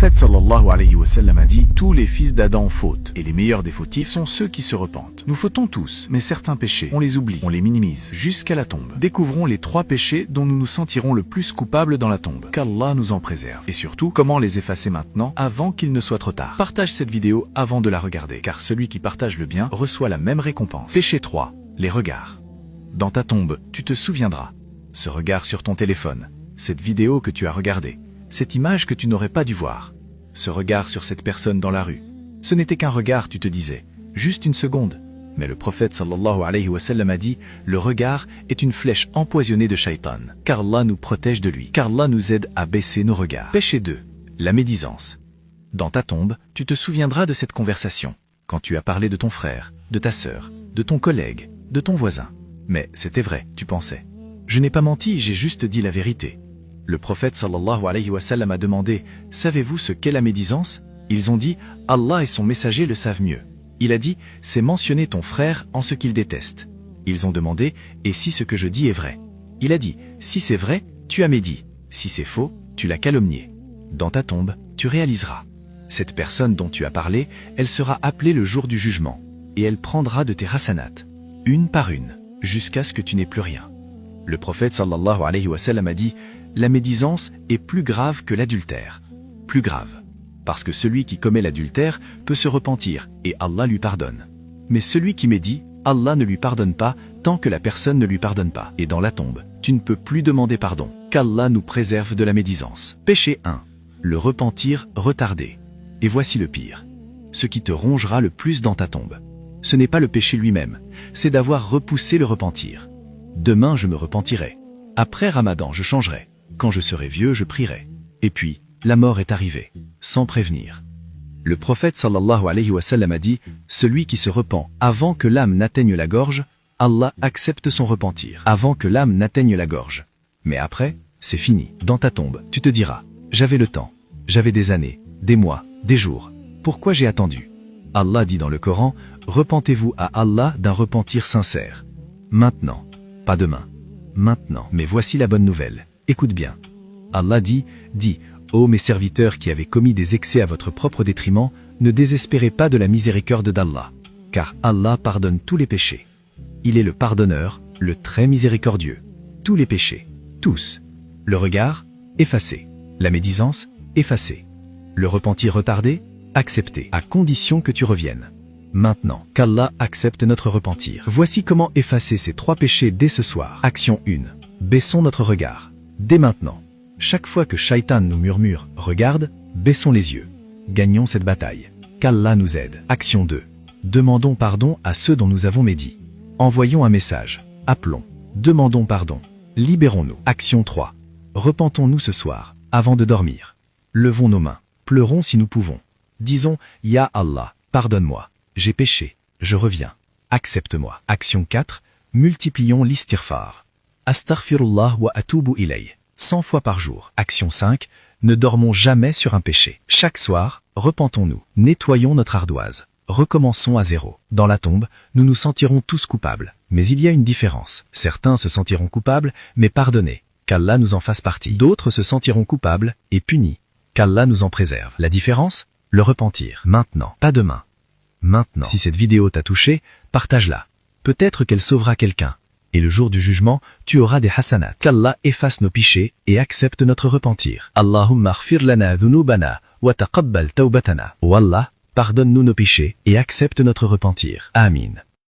prophète sallallahu alayhi wa sallam a dit « Tous les fils d'Adam fautent, et les meilleurs des fautifs sont ceux qui se repentent. » Nous fautons tous, mais certains péchés, on les oublie, on les minimise, jusqu'à la tombe. Découvrons les 3 péchés dont nous nous sentirons le plus coupables dans la tombe. Qu'Allah nous en préserve. Et surtout, comment les effacer maintenant, avant qu'il ne soit trop tard. Partage cette vidéo avant de la regarder, car celui qui partage le bien reçoit la même récompense. Péché 3. Les regards. Dans ta tombe, tu te souviendras. Ce regard sur ton téléphone, cette vidéo que tu as regardée, cette image que tu n'aurais pas dû voir, ce regard sur cette personne dans la rue. Ce n'était qu'un regard, tu te disais, juste une seconde. Mais le prophète sallallahu alayhi wa sallam a dit, le regard est une flèche empoisonnée de shaitan, car Allah nous protège de lui, car Allah nous aide à baisser nos regards. Péché 2. La médisance. Dans ta tombe, tu te souviendras de cette conversation, quand tu as parlé de ton frère, de ta sœur, de ton collègue, de ton voisin. Mais c'était vrai, tu pensais. Je n'ai pas menti, j'ai juste dit la vérité. Le prophète sallallahu alayhi wa sallam a demandé, savez-vous ce qu'est la médisance? Ils ont dit, Allah et son messager le savent mieux. Il a dit, c'est mentionner ton frère en ce qu'il déteste. Ils ont demandé, et si ce que je dis est vrai? Il a dit, si c'est vrai, tu as médit. Si c'est faux, tu l'as calomnié. Dans ta tombe, tu réaliseras. Cette personne dont tu as parlé, elle sera appelée le jour du jugement, et elle prendra de tes hasanats, une par une, jusqu'à ce que tu n'aies plus rien. Le prophète sallallahu alayhi wa sallam a dit, la médisance est plus grave que l'adultère. Plus grave. Parce que celui qui commet l'adultère peut se repentir et Allah lui pardonne. Mais celui qui médit, Allah ne lui pardonne pas tant que la personne ne lui pardonne pas. Et dans la tombe, tu ne peux plus demander pardon. Qu'Allah nous préserve de la médisance. Péché 1. Le repentir retardé. Et voici le pire. Ce qui te rongera le plus dans ta tombe. Ce n'est pas le péché lui-même, c'est d'avoir repoussé le repentir. Demain je me repentirai. Après Ramadan je changerai. Quand je serai vieux je prierai. Et puis, la mort est arrivée, sans prévenir. Le prophète sallallahu alayhi wa sallam a dit, celui qui se repent avant que l'âme n'atteigne la gorge, Allah accepte son repentir. Avant que l'âme n'atteigne la gorge. Mais après, c'est fini. Dans ta tombe, tu te diras, j'avais le temps, j'avais des années, des mois, des jours. Pourquoi j'ai attendu? Allah dit dans le Coran, repentez-vous à Allah d'un repentir sincère. Maintenant, pas demain. Maintenant. Mais voici la bonne nouvelle. Écoute bien. Allah dit, ô mes serviteurs qui avez commis des excès à votre propre détriment, ne désespérez pas de la miséricorde d'Allah, car Allah pardonne tous les péchés. Il est le pardonneur, le très miséricordieux. Tous les péchés, tous. Le regard, effacé. La médisance, effacé. Le repentir retardé, accepté, à condition que tu reviennes. Maintenant, qu'Allah accepte notre repentir. Voici comment effacer ces 3 péchés dès ce soir. Action 1. Baissons notre regard. Dès maintenant. Chaque fois que Shaitan nous murmure « Regarde », baissons les yeux. Gagnons cette bataille. Qu'Allah nous aide. Action 2. Demandons pardon à ceux dont nous avons médit. Envoyons un message. Appelons. Demandons pardon. Libérons-nous. Action 3. Repentons-nous ce soir, avant de dormir. Levons nos mains. Pleurons si nous pouvons. Disons « Ya Allah, pardonne-moi. J'ai péché. Je reviens. Accepte-moi. » Action 4. Multiplions l'istighfar. Astaghfirullah wa atubu ilayh. 100 fois par jour. Action 5. Ne dormons jamais sur un péché. Chaque soir, repentons-nous. Nettoyons notre ardoise. Recommençons à zéro. Dans la tombe, nous nous sentirons tous coupables. Mais il y a une différence. Certains se sentiront coupables, mais pardonnés. Qu'Allah nous en fasse partie. D'autres se sentiront coupables et punis. Qu'Allah nous en préserve. La différence? Le repentir. Maintenant, pas demain. Maintenant. Si cette vidéo t'a touché, partage-la. Peut-être qu'elle sauvera quelqu'un. Et le jour du jugement, tu auras des hasanats. Qu'Allah efface nos péchés et accepte notre repentir. Allahumma aghfir lana dhunubana wa taqabbal tawbatana. Oh Allah, pardonne-nous nos péchés et accepte notre repentir. Amin.